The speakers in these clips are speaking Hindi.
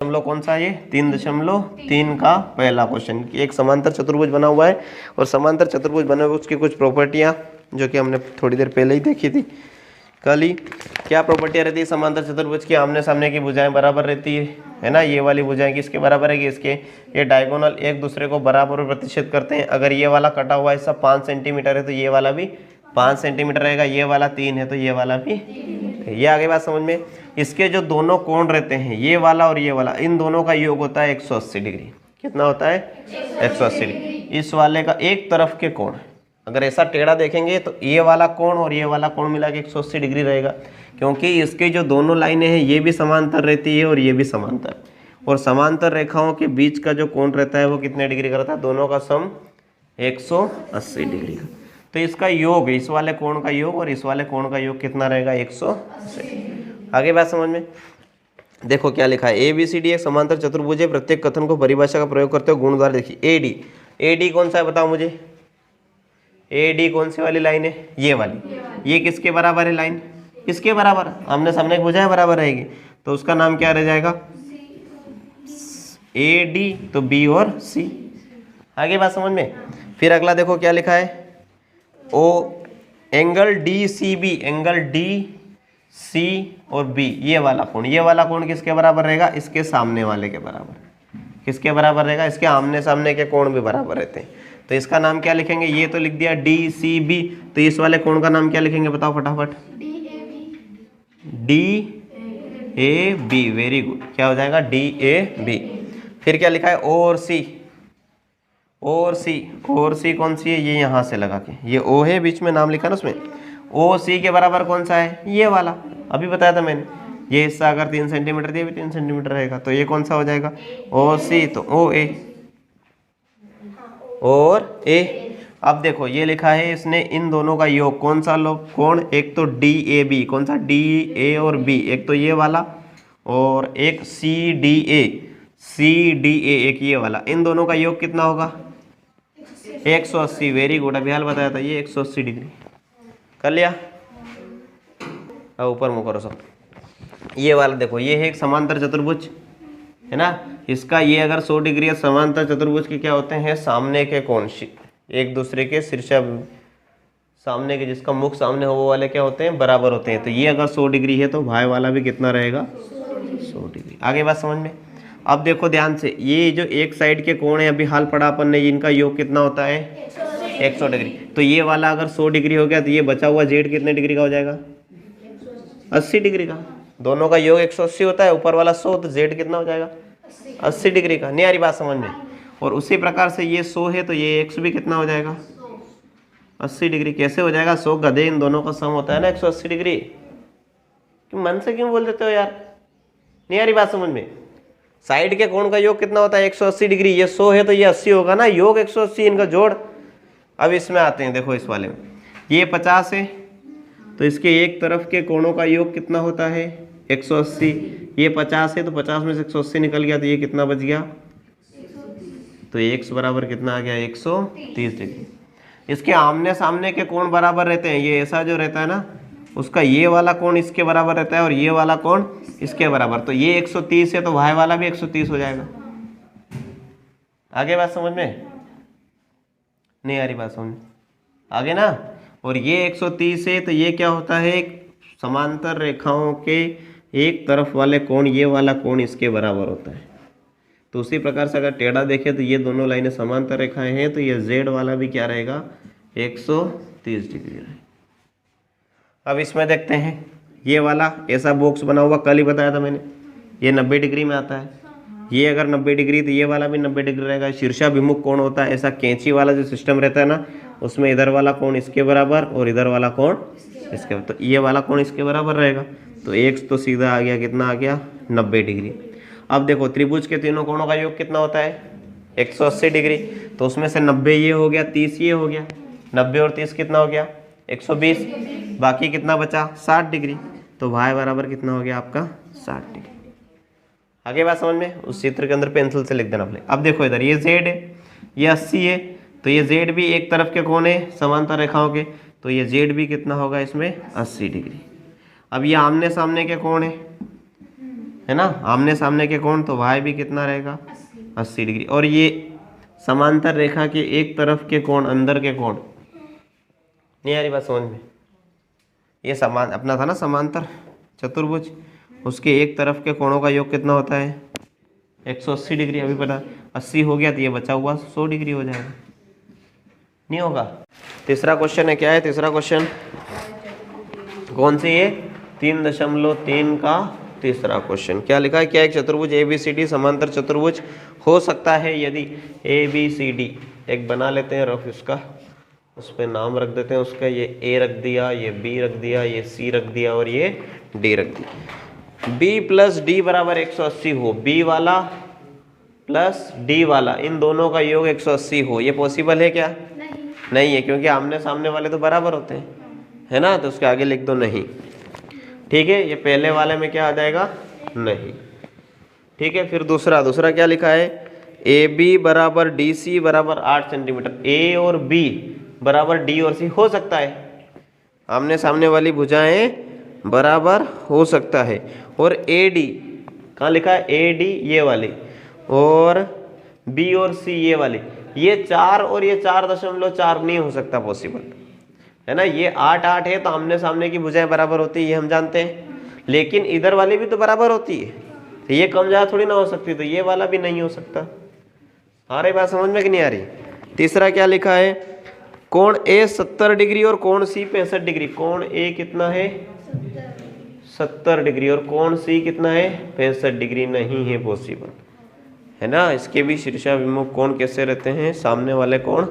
दशमलव कौन सा है ये 3.3 का पहला क्वेश्चन। एक समांतर चतुर्भुज बना हुआ है और समांतर चतुर्भुज बने हुए उसकी कुछ प्रॉपर्टियां जो कि हमने थोड़ी देर पहले ही देखी थी कल ही। क्या प्रॉपर्टियां रहती है समांतर चतुर्भुज की? आमने सामने की भुजाएं बराबर रहती है ना। ये वाली भुजाएं किसके बराबर है? इसके। ये डायगोनल एक दूसरे को बराबर प्रतिच्छेद करते हैं। अगर ये वाला कटा हुआ हिस्सा 5 सेंटीमीटर है तो ये वाला भी 5 सेंटीमीटर रहेगा। ये वाला 3 है तो ये वाला भी। ये आगे बात समझ में। इसके जो दोनों कोण रहते हैं ये वाला और ये वाला, इन दोनों का योग होता है 180 डिग्री। कितना होता है? 180 डिग्री। इस वाले का एक तरफ के कोण, अगर ऐसा टेढ़ा देखेंगे तो ये वाला कोण और ये वाला कोण मिला के 180 डिग्री रहेगा, क्योंकि इसके जो दोनों लाइनें हैं ये भी समांतर रहती है और ये भी समांतर। और समांतर रेखाओं के बीच का जो कोण रहता है वो कितने डिग्री का रहता है? दोनों का सम 180 डिग्री का। तो इसका योग, इस वाले कोण का योग और इस वाले कोण का योग कितना रहेगा? 180। आगे बात समझ में। देखो क्या लिखा है, ABCD एक समांतर चतुर्भुज है। प्रत्येक कथन को परिभाषा का प्रयोग करते हुए गुण द्वारा देखिए। AD कौन सा है बताओ मुझे? AD कौन सी वाली लाइन है? ये वाली। ये किसके बराबर है लाइन? इसके बराबर। आमने सामने की भुजाएं बराबर रहेगी तो उसका नाम क्या रह जाएगा? AD तो B और C। आगे बात समझ में। फिर अगला देखो क्या लिखा है, ओ एंगल DCB, एंगल DC और B, ये वाला कोण किसके बराबर रहेगा? इसके सामने वाले के बराबर। किसके बराबर रहेगा? इसके आमने सामने के कोण भी बराबर रहते हैं। तो इसका नाम क्या लिखेंगे? ये तो लिख दिया DCB, तो इस वाले कोण का नाम क्या लिखेंगे बताओ फटाफट? DAB। Very good. क्या हो जाएगा? DAB। फिर क्या लिखा है? O और C कौन सी है? ये यहाँ से लगा के, ये O है बीच में नाम लिखा ना उसमें। OC के बराबर कौन सा है? ये वाला, अभी बताया था मैंने। ये हिस्सा अगर 3 सेंटीमीटर ये भी 3 सेंटीमीटर रहेगा तो ये कौन सा हो जाएगा? OC तो OA और A। अब देखो ये लिखा है इसने इन दोनों का योग, कौन सा कोण? एक तो DAB, कौन सा? DA और B, एक तो ये वाला और एक CDA, एक ये वाला। इन दोनों का योग कितना होगा? 180। Very good. अभी हाल बताया था ये 180 डिग्री। कर लिया? अब ऊपर मुँह करो सब। ये वाला देखो, ये है एक समांतर चतुर्भुज है ना। इसका ये अगर 100 डिग्री है, समांतर चतुर्भुज के क्या होते हैं? सामने के कोण एक दूसरे के शीर्षा सामने के, जिसका मुख सामने हो वो वाले क्या होते हैं? बराबर होते हैं। तो ये अगर 100 डिग्री है तो भाई वाला भी कितना रहेगा? 100 डिग्री। आगे बात समझ में। अब देखो ध्यान से, ये जो एक साइड के कोण है अभी हाल पढ़ा अपन ने, इनका योग कितना होता है? 100 डिग्री। तो ये वाला अगर 100 डिग्री हो गया तो ये बचा हुआ जेड कितने डिग्री का हो जाएगा? 80 डिग्री का। दोनों का योग 180 होता है, ऊपर वाला 100, तो जेड कितना हो जाएगा? 80 डिग्री का। नहीं आ रही बात समझ में? और उसी प्रकार से ये 100 है तो ये x भी कितना हो जाएगा? 80 डिग्री। कैसे हो जाएगा? 100 गधे इन दोनों का सम होता है ना 180 डिग्री। क्यों मन से क्यों बोल देते हो यार? नहीं आ रही बात समझ में? साइड के कोण का योग कितना होता है? 180 डिग्री। ये 100 है तो ये 80 होगा ना, योग 180, इनका जोड़। अब इसमें आते हैं, देखो इस वाले में ये 50 है तो इसके एक तरफ के कोणों का योग कितना होता है? 180। ये 50 है तो 50 में से 180 निकल गया तो ये कितना बच गया? तो x बराबर कितना आ गया? 130 डिग्री। इसके आमने सामने के कोण बराबर रहते हैं। ये ऐसा जो रहता है ना, उसका ये वाला कोण इसके बराबर रहता है और ये वाला कोण इसके बराबर। तो ये 130 है तो y वाला भी 130 हो जाएगा। आगे बात समझ में? नहीं आ रही बात समझ में? आगे ना। और ये 130 है तो ये क्या होता है? समांतर रेखाओं के एक तरफ वाले कोण, ये वाला कोण इसके बराबर होता है। तो उसी प्रकार से अगर टेढ़ा देखें तो ये दोनों लाइनें समांतर रेखाएं हैं तो ये z वाला भी क्या रहेगा? 130 डिग्री रहेगा। अब इसमें देखते हैं, ये वाला ऐसा बॉक्स बना हुआ, कल ही बताया था मैंने, ये 90 डिग्री में आता है। ये अगर 90 डिग्री तो ये वाला भी 90 डिग्री रहेगा। शीर्षाभिमुख कोण होता है, ऐसा कैंची वाला जो सिस्टम रहता है ना, उसमें इधर वाला कोण इसके बराबर और इधर वाला कोण इसके बराबर। तो ये वाला कोण इसके बराबर रहेगा तो x तो सीधा आ गया, कितना आ गया? 90 डिग्री। अब देखो त्रिभुज के तीनों कोणों का योग कितना होता है? 180 डिग्री। तो उसमें से 90 ये हो गया, 30 ये हो गया, 90 और 30 कितना हो गया? 120। बाकी कितना बचा? 60 डिग्री। तो y बराबर कितना हो गया आपका? 60 डिग्री। आगे बात समझ में? उस चित्र के अंदर पेंसिल से लिख देना पहले। अब देखो इधर ये z है, ये 80 है तो ये z भी एक तरफ के कोण है समांतर रेखाओं के, तो ये z भी कितना होगा इसमें? 80 डिग्री। अब ये आमने सामने के कोण है है ना, आमने सामने के कोण, तो y भी कितना रहेगा 80 डिग्री। और ये समांतर रेखा के एक तरफ के कोण, अंदर के कोण, नहीं आ रही बात समझ में? ये समान अपना था ना समांतर चतुर्भुज, उसके एक तरफ के कोणों का योग कितना होता है 180 डिग्री। अभी पता 80 हो गया तो ये बचा हुआ 100 डिग्री हो जाएगा, नहीं होगा? तीसरा क्वेश्चन है, क्या है तीसरा क्वेश्चन? कौन सी है? 3.3 का तीसरा क्वेश्चन। क्या लिखा है? क्या एक चतुर्भुज ABCD समांतर चतुर्भुज हो सकता है यदि ABCD, एक बना लेते हैं रफ इसका, उस पर नाम रख देते हैं उसका, ये A रख दिया, ये B रख दिया, ये C रख दिया और ये D रख दिया। B प्लस D बराबर 180 हो, B वाला प्लस D वाला, इन दोनों का योग 180 हो, ये पॉसिबल है क्या? नहीं है, क्योंकि आमने सामने वाले तो बराबर होते हैं, है ना, तो उसके आगे लिख दो नहीं। ठीक है, ये पहले वाले में क्या आ जाएगा? नहीं। ठीक है, फिर दूसरा क्या लिखा है? AB बराबर DC बराबर 8 सेंटीमीटर। A और B बराबर D और C हो सकता है, आमने सामने वाली भुजाएं बराबर हो सकता है। और AD कहाँ लिखा है? AD ये वाली, और B और C ये वाली, ये 4 और ये 4.4 नहीं हो सकता पॉसिबल, है ना। ये 8 है तो आमने सामने की भुजाएं बराबर होती है, ये हम जानते हैं, लेकिन इधर वाली भी तो बराबर होती है, तो ये कम ज्यादा थोड़ी ना हो सकती, तो ये वाला भी नहीं हो सकता। आ रही बात समझ में कि नहीं आ रही? तीसरा क्या लिखा है? कोण A 70 डिग्री और कोण C 65 डिग्री। कोण A कितना है? 70 डिग्री, और कोण C कितना है? 65 डिग्री। नहीं है पॉसिबल, है ना। इसके भी शीर्षाभिमुख कोण कैसे रहते हैं? सामने वाले कोण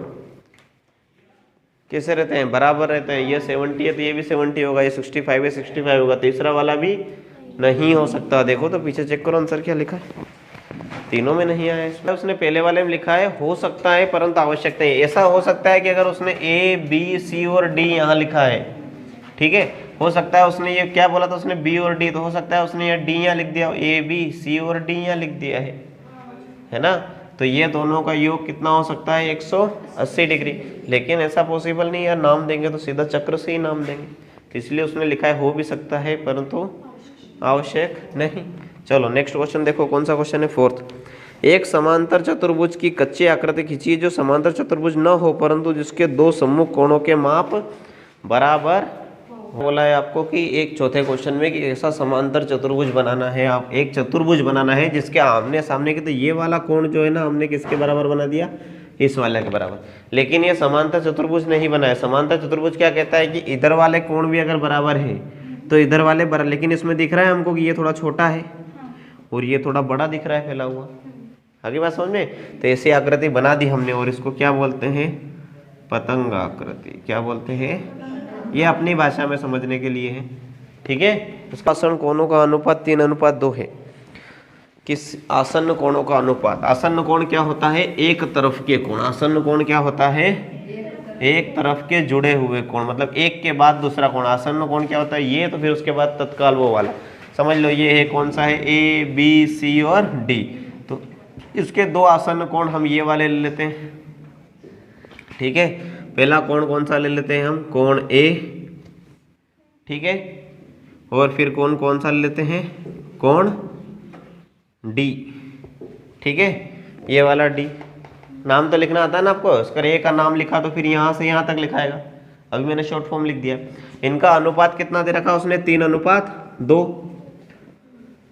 कैसे रहते हैं? बराबर रहते हैं। ये 70 है तो ये भी 70 होगा, ये 65 है 65 होगा। तीसरा वाला भी नहीं हो सकता। देखो तो पीछे चेक करो आंसर क्या लिखा है, तीनों में नहीं आया इसमें। उसने पहले वाले में लिखा है हो सकता है परंतु आवश्यक नहीं। ऐसा हो सकता है कि अगर उसने A B C और D यहाँ लिखा है, ठीक है, हो सकता है उसने ये क्या बोला था, उसने B और D, तो हो सकता है उसने ये D यहाँ लिख दिया, A B C और D यहाँ लिख दिया है ना। तो ये दोनों का योग कितना हो सकता है? 180 डिग्री। लेकिन ऐसा पॉसिबल नहीं है, नाम देंगे तो सीधा चक्र से ही नाम देंगे, इसलिए उसने लिखा है हो भी सकता है परंतु आवश्यक नहीं। चलो नेक्स्ट क्वेश्चन देखो, कौन सा क्वेश्चन है? फोर्थ। एक समांतर चतुर्भुज की कच्ची आकृति खींचिए जो समांतर चतुर्भुज न हो परंतु जिसके दो सम्मुख कोणों के माप बराबर। बोला है आपको कि एक चौथे क्वेश्चन में कि ऐसा समांतर चतुर्भुज बनाना है, आप एक चतुर्भुज बनाना है जिसके आमने सामने के, तो ये वाला कोण जो है ना हमने किसके बराबर बना दिया? इस वाले के बराबर। लेकिन ये समांतर चतुर्भुज नहीं बना है। समांतर चतुर्भुज क्या कहता है कि इधर वाले कोण भी अगर बराबर है तो इधर वाले बराबर, लेकिन इसमें दिख रहा है हमको कि ये थोड़ा छोटा है और ये थोड़ा बड़ा दिख रहा है फैला हुआ। आगे बात समझ में? तो ऐसी आकृति बना दी हमने और इसको क्या बोलते हैं? पतंग आकृति। क्या बोलते हैं? ये अपनी भाषा में समझने के लिए है, ठीक है। इसका आसन कोणों का अनुपात 3:2 है। किस आसन्न कोणों का अनुपात? आसन्न कोण क्या होता है? एक तरफ के कोण। आसन्न कोण क्या होता है? एक तरफ के जुड़े हुए कोण, मतलब एक के बाद दूसरा कोण। आसन्न कोण क्या होता है? ये, तो फिर उसके बाद तत्काल वो वाला। समझ लो ये है कौन सा है? A B C और D। तो इसके दो आसन्न कोण हम ये वाले ले लेते हैं, ठीक है। पहला कोण कौन सा ले लेते हैं हम? कोण A, ठीक है। और फिर कौन सा ले लेते हैं? कोण D, ठीक है। ये वाला D। नाम तो लिखना आता है ना आपको, अगर A का नाम लिखा तो फिर यहाँ से यहाँ तक लिखाएगा। अभी मैंने शॉर्ट फॉर्म लिख दिया। इनका अनुपात कितना दे रखा उसने? 3:2,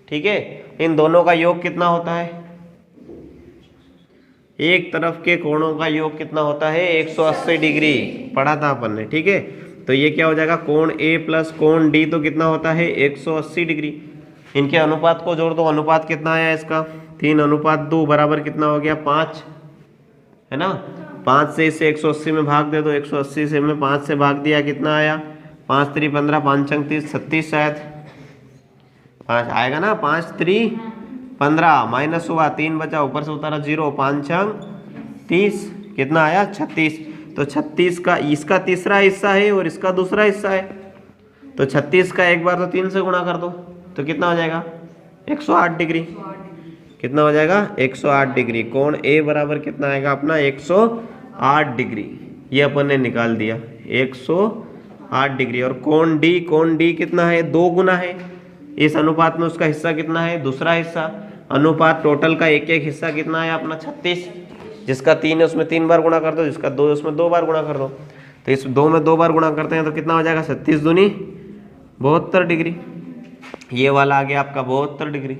ठीक है। इन दोनों का योग कितना होता है? एक तरफ के कोणों का योग कितना होता है? 180 डिग्री। पढ़ा था अपन ने, ठीक है। तो ये क्या हो जाएगा? कोण A प्लस कोण D तो कितना होता है? 180 डिग्री। इनके अनुपात को जोड़ दो। अनुपात कितना आया इसका? 3:2 बराबर कितना हो गया? 5, है ना। 5 से इसे 180 में भाग दे दो। 180 से में 5 से भाग दिया, कितना आया? 5 3 15, 5 6 30, 36 शायद 5 आएगा ना। 5 3 15 माइनस हुआ, 3 बचा, ऊपर से उतारा 0, 5 6 30, कितना आया? 36। तो 36 का इसका तीसरा हिस्सा है और इसका दूसरा हिस्सा है, तो 36 का एक बार तो 3 से गुणा कर दो तो कितना हो जाएगा? 108 डिग्री। कितना हो जाएगा? 108 डिग्री। कोण A बराबर कितना आएगा अपना? 108 डिग्री। ये अपन ने निकाल दिया 108 डिग्री। और कोण D कितना है? 2 गुना है, इस अनुपात में उसका हिस्सा कितना है, दूसरा हिस्सा। अनुपात टोटल का एक एक हिस्सा कितना है अपना 36, जिसका 3 है उसमें 3 बार गुणा कर दो, जिसका 2 है उसमें 2 बार गुणा कर दो। तो इस 2 में 2 बार गुणा करते हैं तो कितना हो जाएगा, 36 दूनी 72 डिग्री। ये वाला आ गया आपका 72 डिग्री।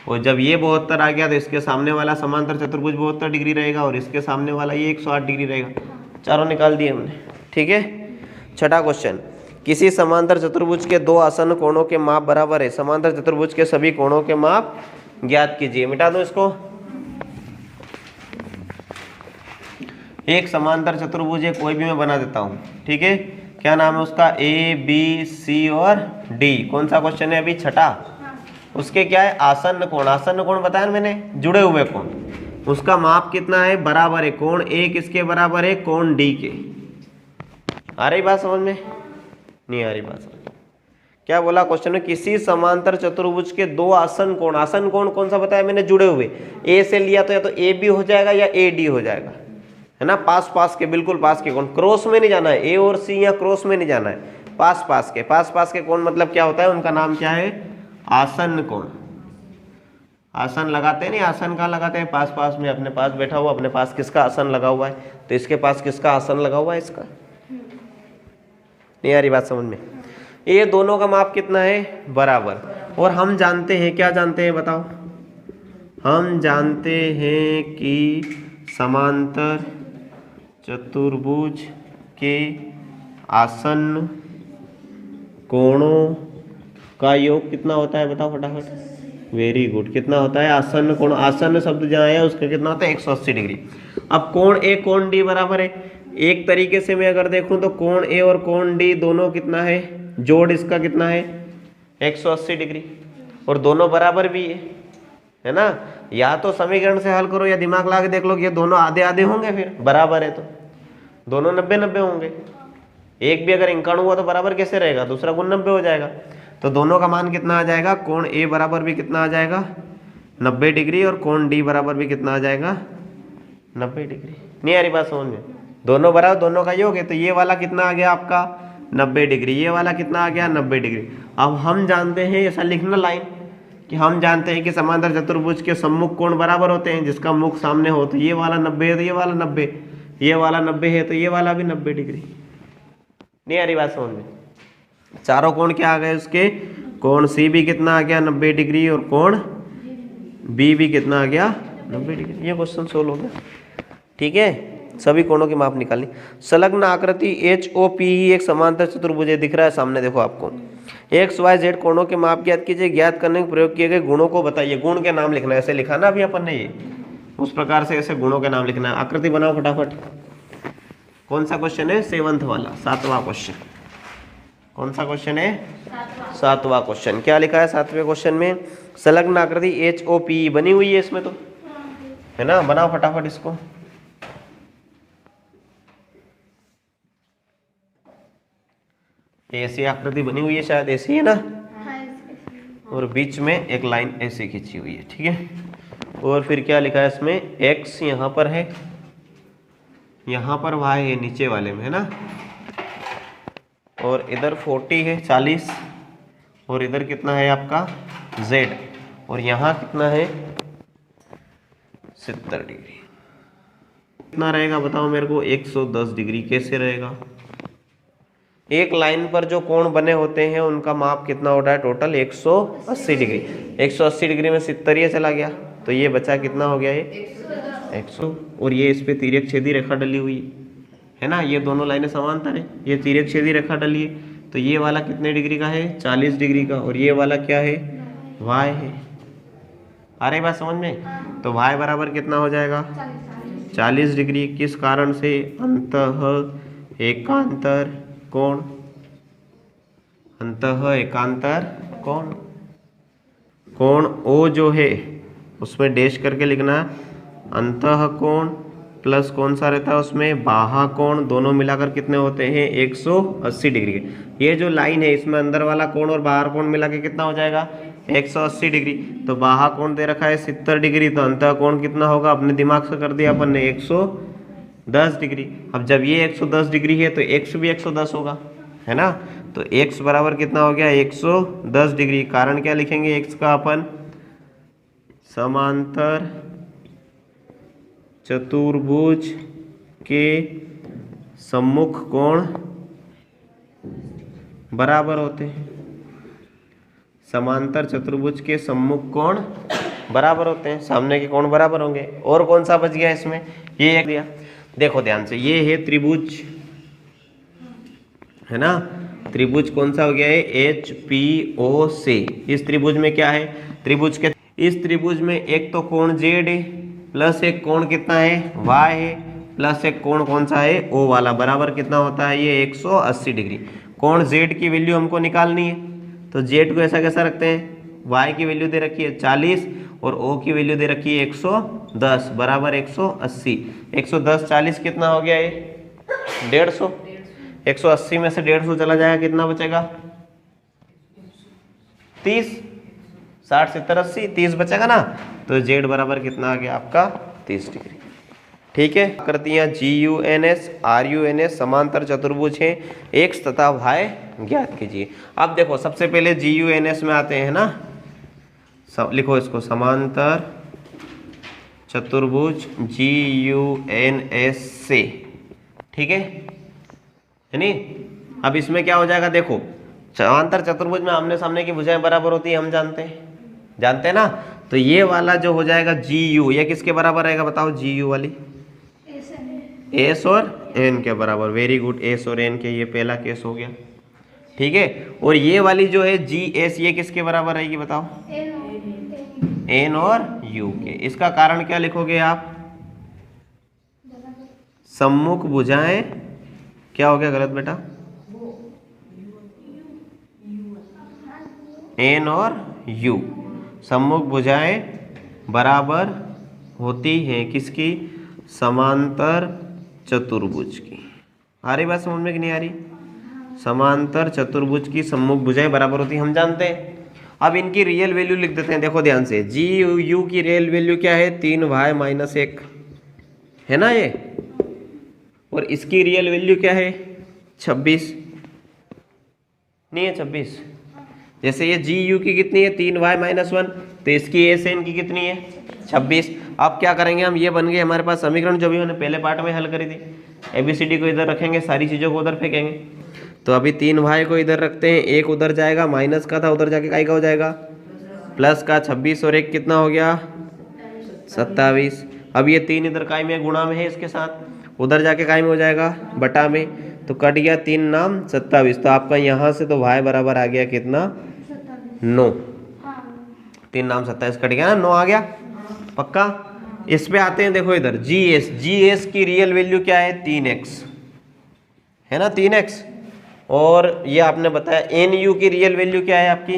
और जब ये 72 आ गया तो इसके सामने वाला समांतर चतुर्भुज 72 डिग्री रहेगा और इसके सामने वाला ये 108 डिग्री रहेगा। चारों निकाल दिए हमने, ठीक है। छठा क्वेश्चन, किसी समांतर चतुर्भुज के दो आसन्न कोणों के माप बराबर है, समांतर चतुर्भुज के सभी कोणों के माप ज्ञात कीजिए। मिटा दो इसको। एक समांतर चतुर्भुज है, कोई भी मैं बना देता हूँ, ठीक है। क्या नाम है उसका, ए बी सी और डी। कौन सा क्वेश्चन है अभी, छठा। उसके क्या है, आसन्न कोण। आसन्न कोण बताया ना मैंने, जुड़े हुए कोण। उसका माप कितना है, बराबर है। कोण ए किसके बराबर है, कोण डी के। आ रही बात समझ में, नहीं आ रही बात समझ में। क्या बोला क्वेश्चन में, किसी समांतर चतुर्भुज के दो आसन्न कोण। आसन्न कोण कौन सा बताया मैंने, जुड़े हुए। ए से लिया तो या तो ए बी हो जाएगा या ए डी हो जाएगा, है ना। पास पास के, बिल्कुल पास के कोण, क्रॉस में नहीं जाना है, ए और सी या क्रॉस में नहीं जाना है, पास पास के। पास पास के कोण मतलब क्या होता है, उनका नाम क्या है, आसन्न कोण। आसन लगाते हैं नहीं, आसन कहाँ लगाते हैं, पास पास में। अपने पास बैठा हुआ, अपने पास किसका आसन लगा हुआ है, तो इसके पास किसका आसन लगा हुआ है, इसका। नहीं आ रही बात समझ में। ये दोनों का माप कितना है, बराबर। और हम जानते हैं, क्या जानते हैं बताओ, हम जानते हैं कि समांतर चतुर्भुज के आसन्न कोणों का योग कितना होता है, बताओ फटाफट। Very good. कितना होता है, आसन्न कोण। आसन्न शब्द जहाँ है उसका कितना होता है, 180 डिग्री। अब कोण ए कोण डी बराबर है। एक तरीके से मैं अगर देखूं तो कोण ए और कोण डी दोनों कितना है, जोड़ इसका कितना है, 180 डिग्री। और दोनों बराबर भी है ना। या तो समीकरण से हल करो या दिमाग लगा के देख लो कि ये दोनों आधे आधे होंगे, फिर बराबर है तो दोनों 90-90 होंगे। एक भी अगर इंकाणु हुआ तो बराबर कैसे रहेगा, दूसरा गुण 90 हो जाएगा। तो दोनों का मान कितना आ जाएगा, कोण ए बराबर भी कितना आ जाएगा, 90 डिग्री। और कोण डी बराबर भी कितना आ जाएगा, 90 डिग्री। नहीं आ रही बात समझ में। दोनों बराबर, दोनों का योग है। तो ये वाला कितना आ गया आपका, 90 डिग्री। ये वाला कितना आ गया, 90 डिग्री। अब हम जानते हैं, ऐसा लिखना लाइन, कि हम जानते हैं कि समांतर चतुर्भुज के सम्मुख कोण बराबर होते हैं। जिसका मुख सामने हो तो ये वाला 90 है तो ये वाला 90, ये वाला 90 है तो ये वाला भी 90 डिग्री। नहीं आ रही बात समझ में। चारों कोण क्या आ गए उसके, कोण सी भी कितना आ गया, 90 डिग्री। और कोण बी भी कितना आ गया, 90 डिग्री। ये क्वेश्चन सोल्व हो गया, ठीक है। सभी कोणों की माप निकालनी। संलग्न आकृति एच ओ पी एक समांतर चतुर्भुज दिख रहा है सामने, देखो आपको। एक्स वाई जेड कोणों के माप ज्ञात कीजिए। ज्ञात करने के प्रयोग किए गए गुणों को बताइए। गुण के नाम लिखना है, ऐसे लिखा ना अभी अपन ने, ये उस प्रकार से ऐसे गुणों के नाम लिखना है। आकृति बनाओ फटाफट। कौन सा क्वेश्चन है, 7वां वाला, 7वां क्वेश्चन। कौन सा क्वेश्चन है, 7वां क्वेश्चन। क्या लिखा है 7वें क्वेश्चन में, संलग्न आकृति एच ओ पी बनी हुई है इसमें तो, है ना। बनाओ फटाफट इसको। ऐसी आकृति बनी हुई है, शायद ऐसी है ना। और बीच में एक लाइन ऐसी खींची हुई है, ठीक है। और फिर क्या लिखा है इसमें, x यहाँ पर है, यहाँ पर y है नीचे वाले में, है ना। और इधर 40 है, 40। और इधर कितना है आपका z। और यहाँ कितना है 70 डिग्री। कितना रहेगा बताओ मेरे को, 110 डिग्री। कैसे रहेगा, एक लाइन पर जो कोण बने होते हैं उनका माप कितना होता है, टोटल 180 डिग्री। 180 डिग्री में 70 चला गया तो ये बचा कितना हो गया, ये 100। और ये इस पे तिर्यक छेदी रेखा डली हुई है ना। ये दोनों लाइनें समांतर है, ये तिर्यक छेदी रेखा डली है। तो ये वाला कितने डिग्री का है, 40 डिग्री का। और ये वाला क्या है, y है। आ रही बात समझ में। तो y बराबर कितना हो जाएगा, 40 डिग्री। किस कारण से, अंतः एकांतर कोण। अंतः एकांतर कोण। कोण O जो है उसमें डैश करके लिखना है। अंतः कोण प्लस कौन सा रहता है उसमें, बाह्य कोण। दोनों मिलाकर कितने होते हैं, 180 डिग्री के। ये जो लाइन है इसमें अंदर वाला कोण और बाहर कोण मिला के कितना हो जाएगा, 180 डिग्री। तो बाह्य कोण दे रखा है 70 डिग्री, तो अंतः कोण कितना होगा, अपने दिमाग से कर दिया अपन ने, 110 डिग्री। अब जब ये 110 डिग्री है तो x भी 110 होगा, है ना। तो x बराबर कितना हो गया 110 डिग्री। कारण क्या लिखेंगे x का अपन, समांतर चतुर्भुज के सम्मुख कोण बराबर होते हैं। समांतर चतुर्भुज के सम्मुख कोण बराबर होते हैं, सामने के कोण बराबर होंगे। और कौन सा बच गया इसमें, ये एक दिया, देखो ध्यान से, ये है त्रिभुज, है ना। त्रिभुज कौन सा हो गया है, HPO से। इस त्रिभुज में क्या है, त्रिभुज के इस त्रिभुज में एक तो कोण Z है, प्लस एक कोण कितना है Y है, प्लस एक कोण कौन सा है O वाला, बराबर कितना होता है ये 180 डिग्री। कोण Z की वैल्यू हमको निकालनी है, तो Z को ऐसा कैसा रखते हैं, Y की वैल्यू दे रखी है 40 और O की वैल्यू दे रखी है 110, बराबर 180। 110 40 कितना हो गया ये 150। 180 में से 150 चला जाएगा, कितना बचेगा 30। 60 70 80 30 बचेगा ना, तो Z बराबर कितना आ गया आपका 30 डिग्री। ठीक है, आकृतियां GUNS RUNS समांतर चतुर्भुज हैं, x तथा y ज्ञात कीजिए। अब देखो सबसे पहले GUNS में आते हैं ना, लिखो इसको, समांतर चतुर्भुज GUNS से, ठीक है नहीं। अब इसमें क्या हो जाएगा, देखो समांतर चतुर्भुज में आमने सामने की भुजाएं बराबर होती है, हम जानते हैं ना। तो ये वाला जो हो जाएगा GU, ये किसके बराबर रहेगा बताओ, GU वाली S और N के बराबर। वेरी गुड, S और N के, ये पहला केस हो गया, ठीक है। और ये वाली जो है GS, ये किसके बराबर रहेगी बताओ, N और U के। इसका कारण क्या लिखोगे आप, सम्मुख भुजाएं, क्या हो गया गलत बेटा, N और U, सम्मुख भुजाएं बराबर होती हैं किसकी, समांतर चतुर्भुज की। आ रही बात समझ में कि नहीं आ रही, समांतर चतुर्भुज की सम्मुख भुजाएं बराबर होती है, हम जानते हैं। अब इनकी रियल वैल्यू लिख देते हैं, देखो ध्यान से, GU की रियल वैल्यू क्या है 3y - 1, है ना ये, और इसकी रियल वैल्यू क्या है 26, नहीं है 26। जैसे ये GU की कितनी है 3y - 1, तो इसकी SN की कितनी है 26। अब क्या करेंगे हम, ये बन गए हमारे पास समीकरण जो भी मैंने पहले पार्ट में हल करी थी। ABCD को इधर रखेंगे, सारी चीज़ों को उधर फेंकेंगे। तो अभी 3y को इधर रखते हैं, एक उधर जाएगा, माइनस का था उधर जाके काय का हो जाएगा प्लस का, 26 और 1 कितना हो गया 27। अब ये 3 इधर काय में गुणा में है, इसके साथ उधर जाके काय में हो जाएगा बटा में, तो कट गया 3 नाम 27। तो आपका यहाँ से तो y बराबर आ गया कितना 9, 3 नाम 27 कट गया ना, 9 आ गया पक्का। इस पे आते हैं, देखो इधर GS की रियल वैल्यू क्या है 3x, है ना 3x। और ये आपने बताया NU की रियल वैल्यू क्या है आपकी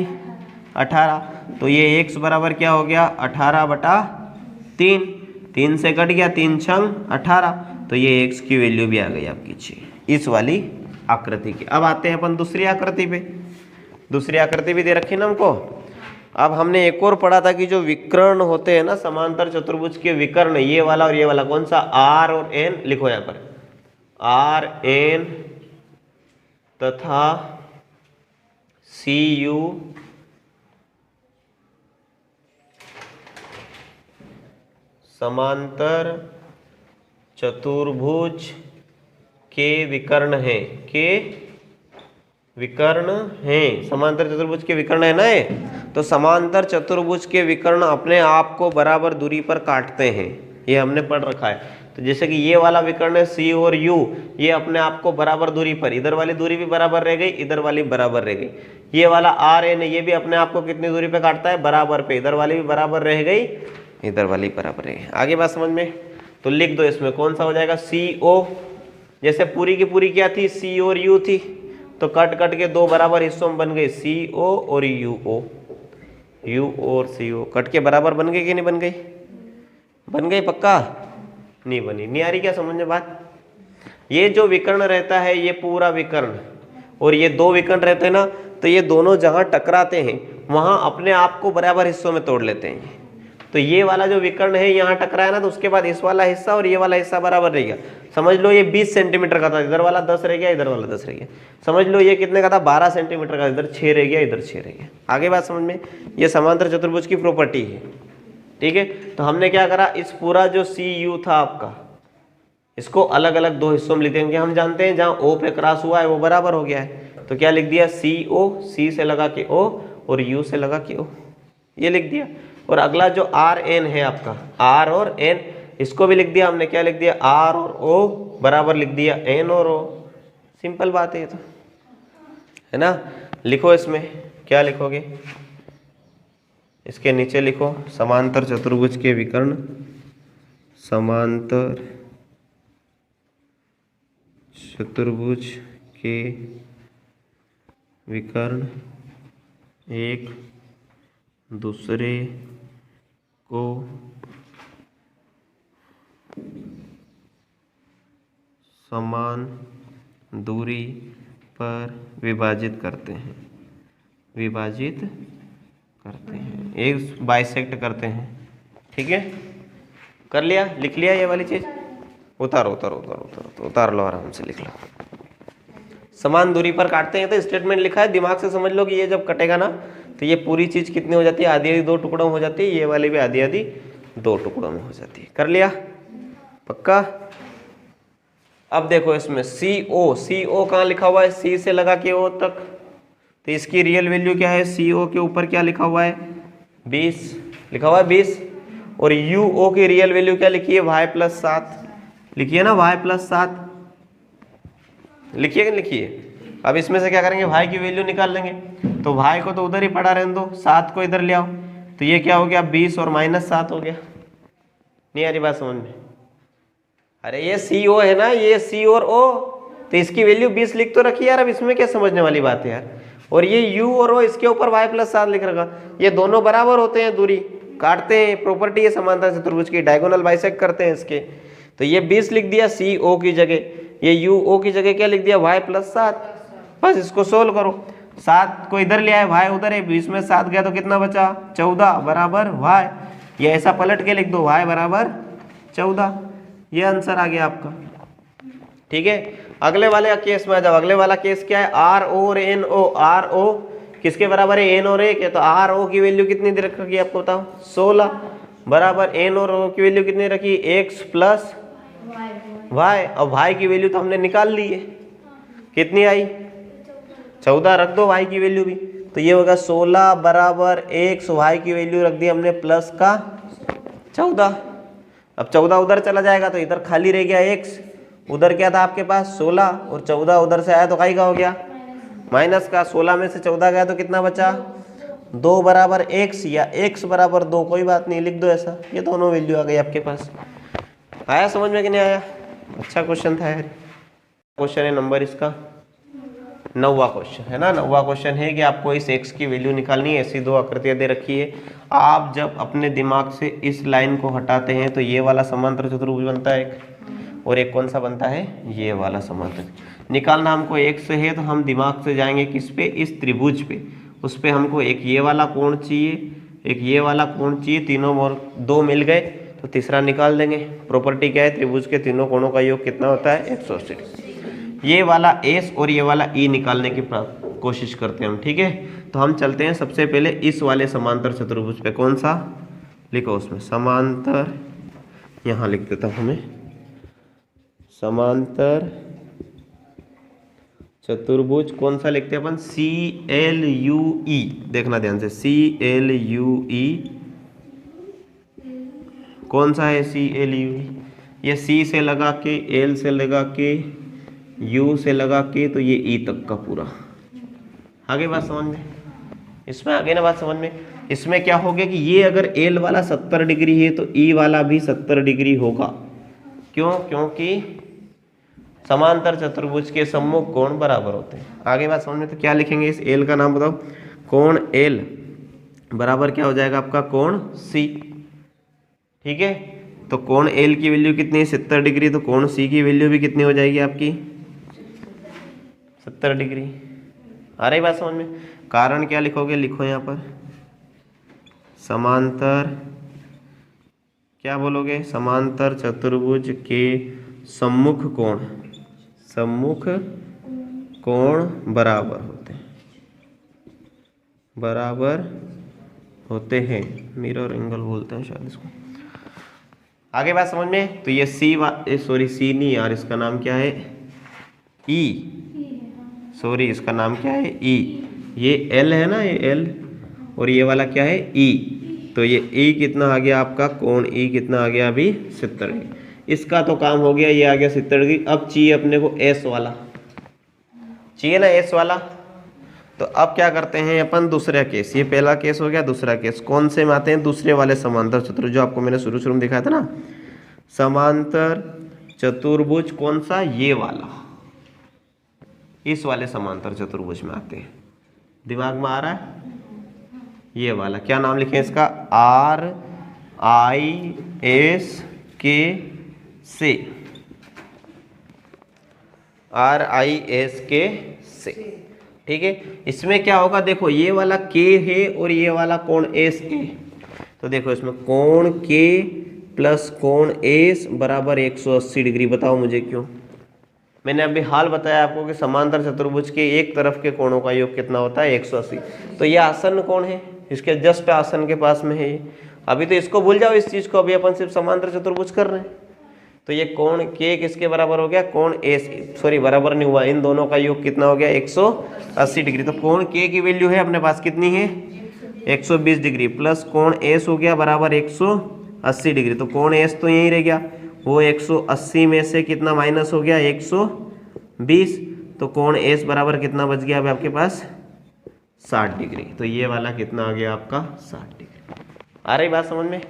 18, तो ये x बराबर क्या हो गया 18/3, 3 से कट गया 3 छंग 18, तो ये x की वैल्यू भी आ गई आपकी 6, इस वाली आकृति की। अब आते हैं अपन दूसरी आकृति पे, दूसरी आकृति भी दे रखी ना हमको। अब हमने एक और पढ़ा था कि जो विकर्ण होते हैं ना समांतर चतुर्भुज के विकर्ण, ये वाला और ये वाला, कौन सा R और N, लिखो यहाँ पर RN तथा CU समांतर चतुर्भुज के विकर्ण हैं, के विकर्ण हैं, समांतर चतुर्भुज के विकर्ण है ना ये। तो समांतर चतुर्भुज के विकर्ण अपने आप को बराबर दूरी पर काटते हैं, ये हमने पढ़ रखा है। तो जैसे कि ये वाला विकर्ण है C और U, ये अपने आप को बराबर दूरी पर, इधर वाली दूरी भी बराबर रह गई, इधर वाली बराबर रह गई। ये वाला RN है, ये भी अपने आप को कितनी दूरी पे काटता है बराबर पे, इधर वाली भी बराबर रह गई, इधर वाली बराबर रह गई। आगे बात समझ में, तो लिख दो इसमें कौन सा हो जाएगा CO। जैसे पूरी की पूरी क्या थी C और U थी, तो कट कट के 2 बराबर हिस्सों में बन गई CO और UO, U और CO कट के बराबर बन गई कि नहीं बन गई, बन गई पक्का, नहीं बनी, नहीं आ रही क्या समझ में बात। ये जो विकर्ण रहता है ये पूरा विकर्ण, और ये 2 विकर्ण रहते हैं ना, तो ये दोनों जहां टकराते हैं वहां अपने आप को बराबर हिस्सों में तोड़ लेते हैं। तो ये वाला जो विकर्ण है यहाँ टकराया ना, तो उसके बाद इस वाला हिस्सा और ये वाला हिस्सा बराबर रहेगा। समझ लो ये 20 सेंटीमीटर का था, इधर वाला 10 रह गया, इधर वाला 10 रह गया। समझ लो ये कितने का था, 12 सेंटीमीटर का, इधर 6 रह गया, इधर 6 रह गया। आगे बात समझ में, ये समांतर चतुर्भुज की प्रॉपर्टी है। ठीक है, तो हमने क्या करा, इस पूरा जो CU था आपका, इसको अलग अलग दो हिस्सों में लिख देंगे। हम जानते हैं जहाँ O पे क्रॉस हुआ है वो बराबर हो गया है, तो क्या लिख दिया, CO, C से लगा के O और U से लगा के O, ये लिख दिया। और अगला जो RN है आपका, R और N, इसको भी लिख दिया हमने। क्या लिख दिया, R और O बराबर लिख दिया N और O। सिंपल बात है ये तो, है ना। लिखो इसमें, क्या लिखोगे, इसके नीचे लिखो समांतर चतुर्भुज के विकर्ण, समांतर चतुर्भुज के विकर्ण एक दूसरे को समान दूरी पर विभाजित करते हैं, विभाजित करते हैं, एक बाइसेक्ट करते हैं। ठीक है, कर लिया, लिख लिया ये वाली चीज, उतारो उतारो उतारो उतारो, उतार लो, आराम से लिख लो। समान दूरी पर काटते हैं, तो स्टेटमेंट लिखा है, दिमाग से समझ लो कि ये जब कटेगा ना, तो ये पूरी चीज कितनी हो जाती है, आधी आधी 2 टुकड़ों में हो जाती है, ये वाली भी आधी आधी 2 टुकड़ों में हो जाती है। कर लिया, पक्का। अब देखो इसमें CO कहाँ लिखा हुआ है, C से लगा के O तक, तो इसकी रियल वैल्यू क्या है, CO के ऊपर क्या लिखा हुआ है, 20 लिखा हुआ है, 20। और UO की रियल वैल्यू क्या लिखी है, y+7 लिखिए ना, y+7 लिखिए कि लिखिए। अब इसमें से क्या करेंगे, y की वैल्यू निकाल लेंगे। तो y को तो उधर ही पड़ा रहने दो, 7 को इधर ले आओ, तो ये क्या हो गया, 20 और -7 हो गया। नहीं आ रही बात समझ में, अरे ये CO है ना, ये C और O, तो इसकी वैल्यू 20 लिख तो रखी यार, अब इसमें क्या समझने वाली बात है यार। और ये U और O, इसके ऊपर y+7 लिख रखा, ये दोनों बराबर होते हैं, दूरी काटते हैं, प्रॉपर्टी है समांतर चतुर्भुज की, डायगोनल बाइसेक्ट करते हैं इसके। तो ये 20 लिख दिया CO की जगह, ये UO की जगह क्या लिख दिया, y+7। बस इसको सोल्व करो, 7 को इधर ले आए, y उधर है, 20 में 7 गया तो कितना बचा, 14 बराबर y। ये ऐसा पलट के लिख दो, y बराबर 14, ये आंसर आ गया आपका। ठीक है, अगले वाले केस में आ जाओ। अगले वाला केस क्या है, RO और NO। RO किसके बराबर है, N और 1 है, तो RO की वैल्यू कितनी दे रखी है आपको बताओ, 16 बराबर N और O की वैल्यू कितनी रखी, x + y। और y की वैल्यू तो हमने निकाल ली है, कितनी आई, 14 रख दो y की वैल्यू भी, तो ये होगा 16 बराबर x, y की वैल्यू रख दी हमने प्लस का 14। अब 14 उधर चला जाएगा तो इधर खाली रह गया x, उधर क्या था आपके पास 16, और 14 उधर से आया तो काई का हो गया, माइनस का। 16 में से 14 गया तो कितना बचा, 2 बराबर x, या x बराबर 2, कोई बात नहीं, लिख दो ऐसा। ये दोनों वैल्यू आ गई आपके पास। आया समझ में कि नहीं आया, अच्छा क्वेश्चन था यार। क्वेश्चन है नंबर इसका 9वां क्वेश्चन है ना। 9वां क्वेश्चन है कि आपको इस x की वैल्यू निकालनी है। ऐसी दो आकृतियां दे रखी है, आप जब अपने दिमाग से इस लाइन को हटाते हैं तो ये वाला समांतर चतुर्भुज बनता है एक, और एक कौन सा बनता है, ये वाला समांतर। निकालना हमको x से है, तो हम दिमाग से जाएंगे किस पे, इस त्रिभुज पे। उस पे हमको एक ये वाला कोण चाहिए, एक ये वाला कोण चाहिए, तीनों 2 मिल गए तो तीसरा निकाल देंगे। प्रॉपर्टी क्या है, त्रिभुज के तीनों कोणों का योग कितना होता है, 180। ये वाला S और ये वाला E निकालने की कोशिश करते हैं हम। ठीक है, तो हम चलते हैं सबसे पहले इस वाले समांतर चतुर्भुज पे। कौन सा लिखो उसमें, समांतर, यहाँ लिख देता हूँ मैं, समांतर चतुर्भुज कौन सा लिखते हैं अपन, CLUE। देखना ध्यान से, CLUE कौन सा है, CLUE। ये C से लगा के, L से लगा के, U से लगा के, तो ये E तक का पूरा। आगे बात समझ में, इसमें आगे ना बात समझ में। इसमें क्या हो गया कि ये अगर L वाला 70 डिग्री है तो E वाला भी 70 डिग्री होगा। क्यों, क्योंकि समांतर चतुर्भुज के सम्मुख कोण बराबर होते हैं। आगे बात समझ में, तो क्या लिखेंगे, इस L का नाम बताओ, कोण L बराबर क्या हो जाएगा आपका, कोण C। ठीक है, तो कोण L की वैल्यू कितनी है, 70 डिग्री, तो कोण C की वैल्यू भी कितनी हो जाएगी आपकी, 70 डिग्री। आ रही बात समझ में। कारण क्या लिखोगे, लिखो यहाँ पर समांतर क्या बोलोगे? समांतर चतुर्भुज के सम्मुख कोण बराबर होते हैं। मिरर एंगल बोलते हैं शायद इसको। आगे बात समझ में? तो ये सी नहीं यार, इसका नाम क्या है? ई। सॉरी, इसका नाम क्या है? ई। ये एल है ना, ये एल, और ये वाला क्या है? ई। तो ये ई कितना आ गया आपका? कोण ई कितना आ गया अभी? 70 डिग्री। इसका तो काम हो गया, ये आ गया 70 डिग्री। अब चाहिए अपने को एस वाला, चाहिए ना एस वाला। तो अब क्या करते हैं अपन? दूसरा केस, ये पहला केस हो गया। दूसरा केस कौन से में आते हैं? दूसरे वाले समांतर चतुर्भुज, जो आपको मैंने शुरू में दिखाया था ना, समांतर चतुर्भुज। कौन सा? ये वाला, इस वाले समांतर चतुर्भुज में आते हैं। दिमाग में आ रहा है? ये वाला क्या नाम लिखें इसका? RIS के से, RIS के से। ठीक है, इसमें क्या होगा? देखो ये वाला K है और ये वाला कोण S है। तो देखो इसमें कोण K प्लस कोण S बराबर 180 डिग्री। बताओ मुझे क्यों? मैंने अभी हाल बताया आपको कि समांतर चतुर्भुज के एक तरफ के कोणों का योग कितना होता है? 180। तो ये आसन्न कोण है, इसके जस्ट आसन्न के पास में है ये। अभी तो इसको भूल जाओ, इस चीज को, अभी अपन सिर्फ समांतर चतुर्भुज कर रहे हैं। तो ये कोण K किसके बराबर हो गया? कोण S, सॉरी बराबर नहीं हुआ, इन दोनों का योग कितना हो गया? 180 डिग्री। तो कोण K की वैल्यू है अपने पास कितनी है? 120 डिग्री, प्लस कोण S हो गया बराबर 180 डिग्री। तो कोण S तो यही रह गया, वो 180 में से कितना माइनस हो गया? 120। तो कोण S बराबर कितना बच गया अब आपके पास? 60 डिग्री। तो ये वाला कितना आ गया आपका? 60 डिग्री। आ रही बात समझ में?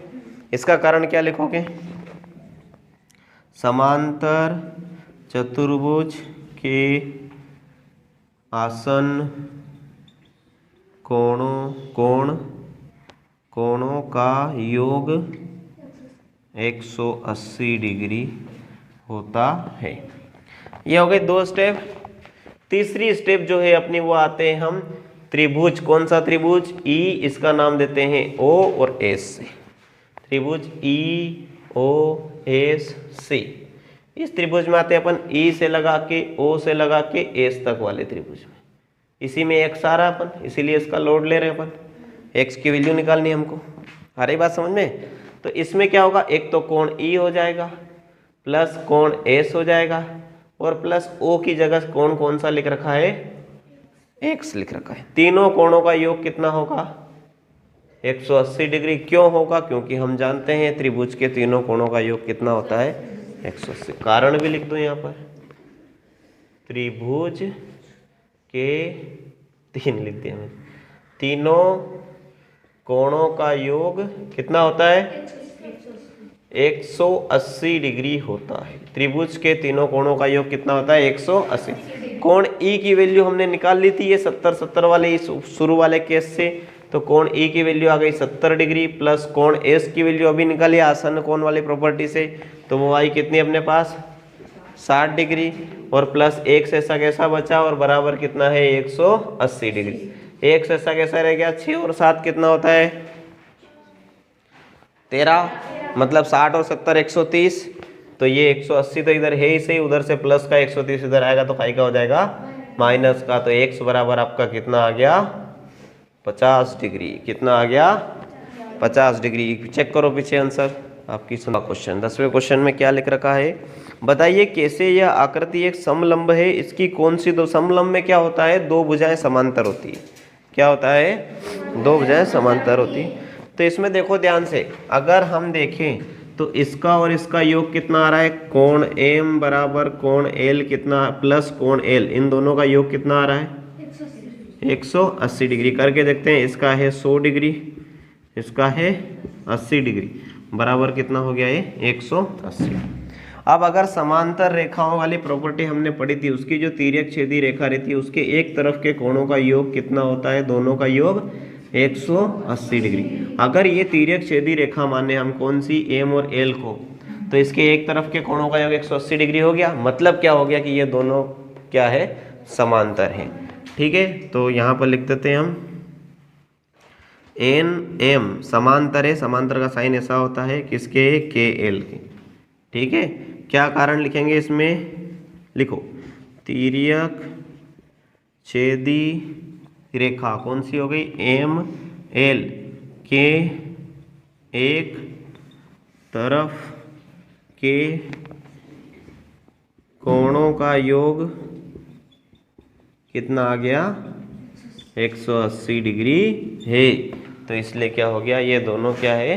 इसका कारण क्या लिखोगे? समांतर चतुर्भुज के आसन्न कोणों का योग 180 डिग्री होता है। ये हो गए 2 स्टेप। तीसरी स्टेप जो है अपनी, वो आते हैं हम त्रिभुज। कौन सा त्रिभुज? ई, इसका नाम देते हैं O और S से। त्रिभुज EOS से। इस त्रिभुज में आते हैं अपन E से लगा के, O से लगा के S तक वाले त्रिभुज में। इसी में x आ रहा है अपन, इसीलिए इसका लोड ले रहे हैं अपन। x की वैल्यू निकालनी है हमको। आ रही बात समझ में? तो इसमें क्या होगा? एक तो कोण E हो जाएगा, प्लस कोण S हो जाएगा, और प्लस O की जगह कोण कौन सा लिख रखा है? x लिख रखा है। तीनों कोणों का योग कितना होगा? 180 डिग्री। क्यों होगा? क्योंकि हम जानते हैं त्रिभुज के तीनों कोणों का योग कितना होता है? 180। कारण भी लिख दो यहाँ पर, त्रिभुज के 3 लिख दिया मैंने। तीनों कोणों का योग कितना होता है? 180 डिग्री होता है। त्रिभुज के तीनों कोणों का योग कितना होता है? 180। कोण E की वैल्यू हमने निकाल ली थी, ये 70 वाले शुरू वाले केस से। तो कोण E की वैल्यू आ गई 70 डिग्री, प्लस कोण S की वैल्यू अभी निकाली आसन्न कोण वाली प्रॉपर्टी से, तो वो आई कितनी अपने पास? 60 डिग्री, और प्लस एक से ऐसा कैसा बचा, और बराबर कितना है? 180 डिग्री। एक से ऐसा कैसा रह गया? 6 और 7 कितना होता है? 13, मतलब 60 और 70 130। तो ये 180 तो इधर है ही सही, उधर से प्लस का 130 इधर आएगा, तो फाई का हो जाएगा माइनस का। तो x बराबर आपका कितना आ गया? 50 डिग्री। कितना आ गया? 50 डिग्री। चेक करो पीछे आंसर आपकी। सुना क्वेश्चन, 10वें क्वेश्चन में क्या लिख रखा है? बताइए कैसे यह आकृति एक समलंब है, इसकी कौन सी दो, समलंब में क्या होता है? 2 भुजाएं समांतर होती है। क्या होता है? 2 भुजाएं समांतर होती है। तो इसमें देखो ध्यान से, अगर हम देखें तो इसका और इसका योग कितना आ रहा है? कोण M बराबर कोण L कितना, प्लस कोण L, इन दोनों का योग कितना आ रहा है? 180 डिग्री। करके देखते हैं, इसका है 100 डिग्री, इसका है 80 डिग्री, बराबर कितना हो गया ये? 180। अब अगर समांतर रेखाओं वाली प्रॉपर्टी हमने पढ़ी थी, उसकी जो तिर्यक छेदी रेखा रहती है, उसके एक तरफ के कोणों का योग कितना होता है? दोनों का योग 180 डिग्री। अगर ये तिर्यक छेदी रेखा माने हम कौन सी? M और L को, तो इसके एक तरफ के कोणों का योग 180 डिग्री हो गया। मतलब क्या हो गया कि ये दोनों क्या है? समांतर हैं। ठीक है, तो यहाँ पर लिख देते हैं हम एन एम समांतर है, समांतर का साइन ऐसा होता है किसके, के एल के। ठीक है, क्या कारण लिखेंगे इसमें, लिखो तिर्यक छेदी रेखा कौन सी हो गई, एम एल के एक तरफ के कोणों का योग कितना आ गया, 180 डिग्री है। तो इसलिए क्या हो गया, ये दोनों क्या है,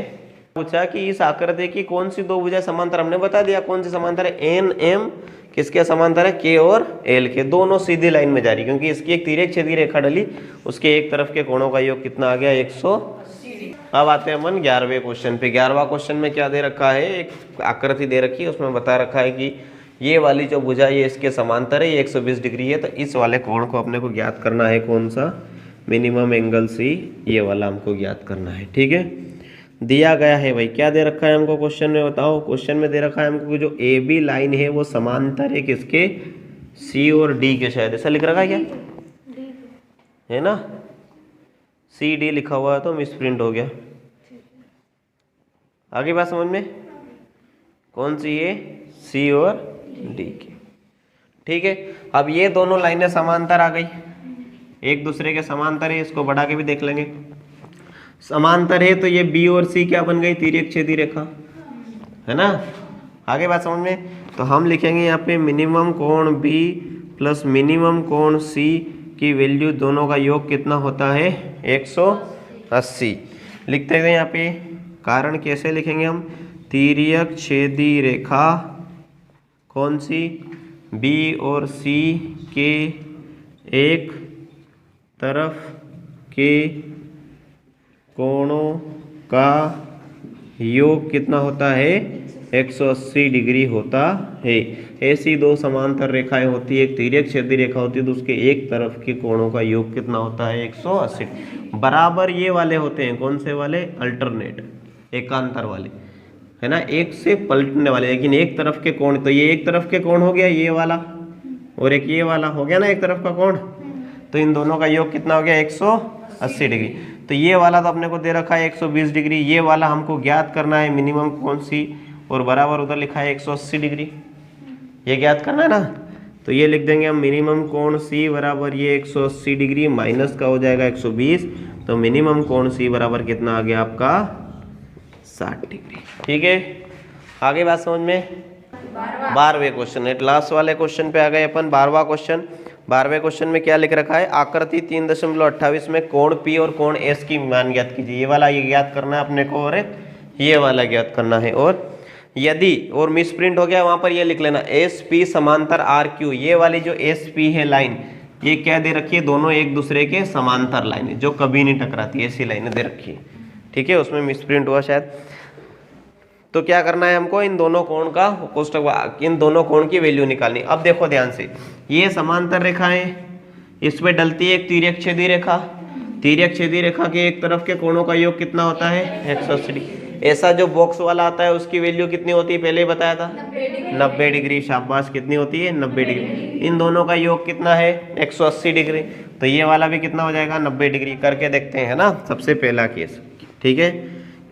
पूछा कि इस आकृति की कौन सी दो भुजा समांतर, हमने बता दिया कौन सी समांतर है, एन एम किसके समांतर है, के और एल के, दोनों सीधी लाइन में जा रही, क्योंकि इसकी एक तिर्यक छेदी रेखा डली, उसके एक तरफ के कोणों का योग कितना आ गया, 180। अब आते हैं अपन 11वें क्वेश्चन पे। 11वां क्वेश्चन में क्या दे रखा है, एक आकृति दे रखी है, उसमें बता रखा है कि ये वाली जो भुजा ये इसके समांतर है, ये 120 डिग्री है। तो इस वाले कोण को अपने को ज्ञात करना है, कौन सा, मिनिमम एंगल सी, ये वाला हमको ज्ञात करना है। ठीक है, दिया गया है भाई, क्या दे रखा है हमको क्वेश्चन में, बताओ। क्वेश्चन में दे रखा है हमको कि जो ए बी लाइन है वो समांतर है किसके, सी और डी के, शायद ऐसा लिख रखा है क्या, है ना, सी डी लिखा हुआ है तो मिस प्रिंट हो गया। आगे बात समझ में, कौन सी है, सी और डी की। ठीक है, अब ये दोनों लाइनें समांतर आ गई, एक दूसरे के समांतर है, इसको बढ़ा के भी देख लेंगे। समांतर है तो ये बी और सी क्या बन गई, तिर्यक छेदी रेखा, है ना। आगे बात समझ में, तो हम लिखेंगे यहाँ पे मिनिमम कोण बी प्लस मिनिमम कोण सी की वैल्यू दोनों का योग कितना होता है, 180 लिखते हैं यहाँ पे। कारण कैसे लिखेंगे हम, तिर्यक छेदी रेखा कौन सी, बी और सी के एक तरफ के कोणों का योग कितना होता है, 180 डिग्री होता है। ऐसी दो समांतर रेखाएं होती है, एक तिर्यक छेदी रेखा होती है तो उसके एक तरफ के कोणों का योग कितना होता है, 180 बराबर ये वाले होते हैं, कौन से वाले, अल्टरनेट, एकांतर वाले, है ना, एक से पलटने वाले। लेकिन एक तरफ के कोण, तो ये एक तरफ के कोण हो गया ये वाला, और एक ये वाला हो गया ना एक तरफ का कोण, तो इन दोनों का योग कितना हो गया, 180 डिग्री। तो ये वाला तो अपने को दे रखा है 120 डिग्री, ये वाला हमको ज्ञात करना है मिनिमम कोण सी, और बराबर उधर लिखा है 180 डिग्री, ये ज्ञात करना है ना। तो ये लिख देंगे हम मिनिमम कोण सी बराबर ये 180 डिग्री माइनस का हो जाएगा 120, तो मिनिमम कोण सी बराबर कितना आ गया आपका, 60 डिग्री। ठीक है, आगे बात समझ में। 12वें क्वेश्चन है, लास्ट वाले क्वेश्चन पे आ गए अपन। 12वां क्वेश्चन, 12वें क्वेश्चन में क्या लिख रखा है, आकृति 3.28 में कोण पी और कोण एस की मान ज्ञात कीजिए। ये वाला ये ज्ञात करना है अपने को, और ये वाला ज्ञात करना है। और यदि, और मिस प्रिंट हो गया वहां पर ये लिख लेना, एस पी समांतर आर क्यू, ये वाली जो एस पी है लाइन, ये क्या दे रखी है, दोनों एक दूसरे के समांतर लाइन है जो कभी नहीं टकराती, ऐसी लाइनें दे रखी है। ठीक है, उसमें मिस प्रिंट हुआ शायद। तो क्या करना है हमको, इन दोनों कोण का कोष्टक, इन दोनों कोण की वैल्यू निकालनी। अब देखो ध्यान से, ये समांतर रेखाएं, इस पे डलती है एक तिर्यक छेदी रेखा, तिर्यक छेदी रेखा के एक तरफ के कोणों का योग कितना होता है, 180 डिग्री। ऐसा जो बॉक्स वाला आता है उसकी वैल्यू कितनी होती है, पहले ही बताया था, 90 डिग्री। शाबाश, कितनी होती है, 90 डिग्री। इन दोनों का योग कितना है, 180 डिग्री। तो ये वाला भी कितना हो जाएगा, 90 डिग्री। करके देखते हैं, है ना, सबसे पहला केस। ठीक है,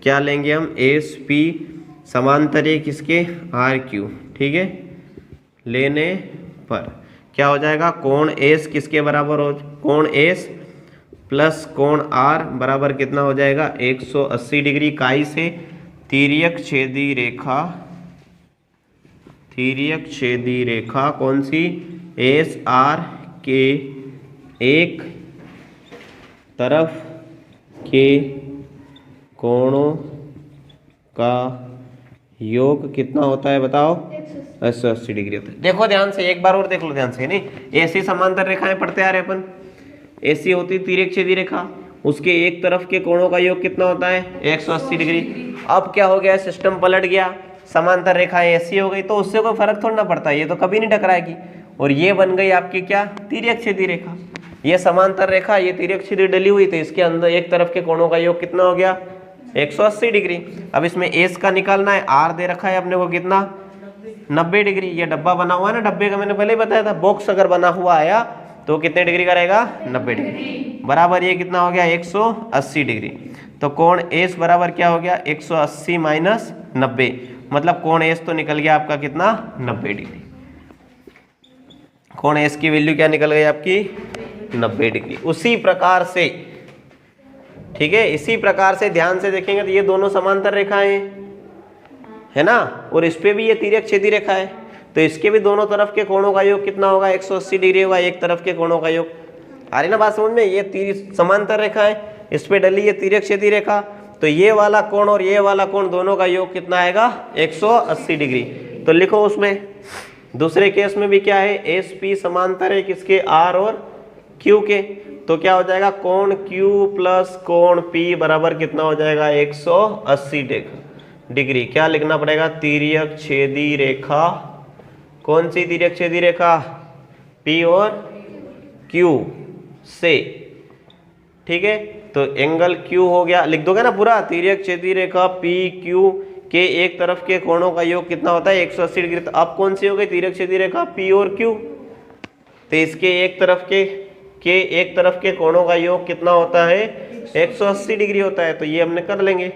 क्या लेंगे हम, एस पी समांतर है किसके, आर क्यू। ठीक है, लेने पर क्या हो जाएगा, कोण एस किसके बराबर हो, कोण एस प्लस कोण आर बराबर कितना हो जाएगा, 180 डिग्री। काई से, तिर्यक छेदी रेखा, तिर्यक छेदी रेखा कौन सी, एस आर के एक तरफ के कोणों का योग कितना होता है बताओ, 180 डिग्री होता है। देखो ध्यान से, एक बार और देख लो ध्यान से, नहीं ऐसी समांतर रेखाएं पढ़ते आ रहे अपन, ऐसी होती तिर्यक छेदी रेखा, उसके एक तरफ के कोणों का योग कितना होता है, 180 डिग्री। अब क्या हो गया, सिस्टम पलट गया, समांतर रेखाएं ऐसी हो गई, तो उससे कोई फर्क थोड़ा ना पड़ता, ये तो कभी नहीं टकराएगी। और ये बन गई आपकी क्या, तिर्यक छेदी रेखा। ये समांतर रेखा, ये तिर्यक छेदी डली हुई, तो इसके अंदर एक तरफ के कोणों का योग कितना हो गया, 180 डिग्री। अब इसमें एस का निकालना है, आर दे रखा है अपने को कितना, 90 डिग्री। ये डब्बा बना हुआ है ना, डब्बे का मैंने पहले ही बताया था, बॉक्स अगर बना हुआ आया तो कितने डिग्री का रहेगा, 90 डिग्री। बराबर ये कितना हो गया 180 डिग्री। तो कोण एस बराबर क्या हो गया 180 माइनस 90, मतलब कोण एस तो निकल गया आपका कितना 90 डिग्री। कोण एस की वैल्यू क्या निकल गई आपकी 90 डिग्री। उसी प्रकार से ठीक है, इसी प्रकार से ध्यान से देखेंगे तो ये दोनों समांतर रेखाएं है ना, और इस पे भी ये तिर्यक छेदी रेखा है, तो इसके भी दोनों तरफ के कोणों का योग कितना होगा 180 डिग्री होगा, एक तरफ के कोणों का योग। आ रही ना बात समझ में, ये समांतर रेखा है, इस पे डली ये तिर्यक छेदी रेखा, तो ये वाला कोण और ये वाला कोण दोनों का योग कितना आएगा 180 डिग्री। तो लिखो उसमें दूसरे केस में भी क्या है, एस पी समांतर है किसके आर और क्यू के, तो क्या हो जाएगा कोण क्यू प्लस कोण पी बराबर कितना हो जाएगा 180 डिग्री। क्या लिखना पड़ेगा, तिर्यक छेदी रेखा, कौन सी तिर्यक छेदी रेखा, पी और क्यू से, ठीक है। तो एंगल क्यू हो गया, लिख दोगे ना पूरा, तिर्यक छेदी रेखा पी क्यू के एक तरफ के कोणों का योग कितना होता है 180 डिग्री। तो अब कौन सी हो गई तिर्यक छेदी रेखा पी और क्यू, तो इसके एक तरफ के कोणों का योग कितना होता है 180 डिग्री होता है। तो ये हमने कर लेंगे,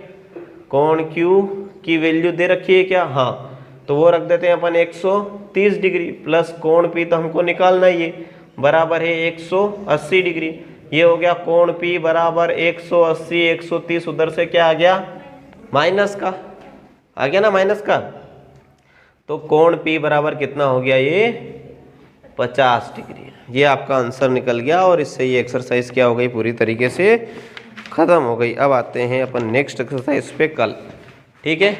कोण क्यू की वैल्यू दे रखी है क्या, हाँ, तो वो रख देते हैं अपन 130 डिग्री प्लस कोण पी तो हमको निकालना ही है, बराबर है 180 डिग्री। ये हो गया कोण पी बराबर 180, 130 उधर से क्या आ गया माइनस का, आ गया ना माइनस का, तो कोण पी बराबर कितना हो गया ये 50 डिग्री। ये आपका आंसर निकल गया और इससे ये एक्सरसाइज क्या हो गई पूरी तरीके से खत्म हो गई। अब आते हैं अपन नेक्स्ट एक्सरसाइज पे कल, ठीक है।